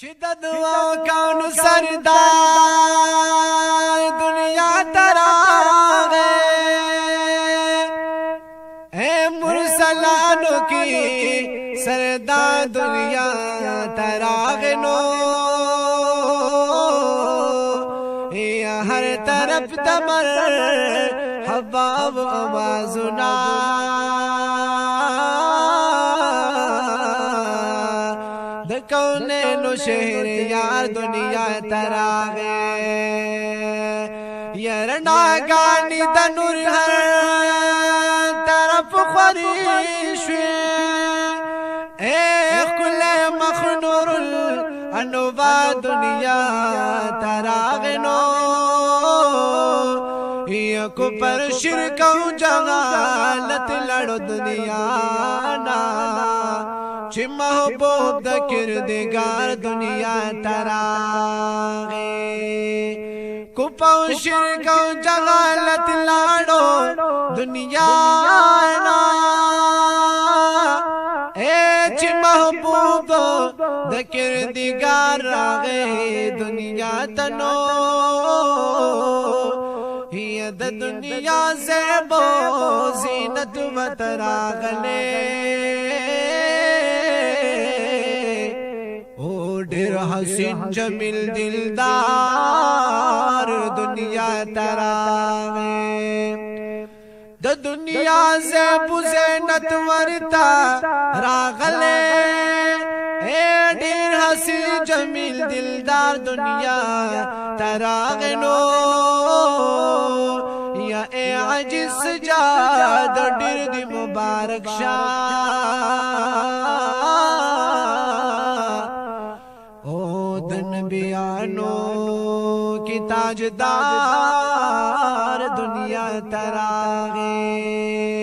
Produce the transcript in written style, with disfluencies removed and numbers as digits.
چې د دعا کانو سردار دنیا تراغه اے مرسلانو کی سردار دنیا تراغه نو یا ہر طرف دمر حباب آوازنا کونینو شہر یار دنیا تراغے یرنا گانی دا نور ہر طرف خوریشوی اے کل مخنور الانوبا دنیا تراغے نو یکو پر شرکو جغالت لڑو دنیا نا چی محبوب دا کردگار دنیا تراغے کپاو شرک و جغالت لاڑو دنیا نا اے چی محبوب دا کردگار راغے دنیا تنو یہ دا دنیا زیب و زینت و تراغلے ډېر حسین جمیل دلدار دنیا تراغه د دنیا زیب زینت ورتا راغله اے ډېر حسین جمیل دلدار دنیا تراغه نو یا اے عجز سجاد ډېر دی مبارک شاه نبیانو کی تاجدار دنیا تراغے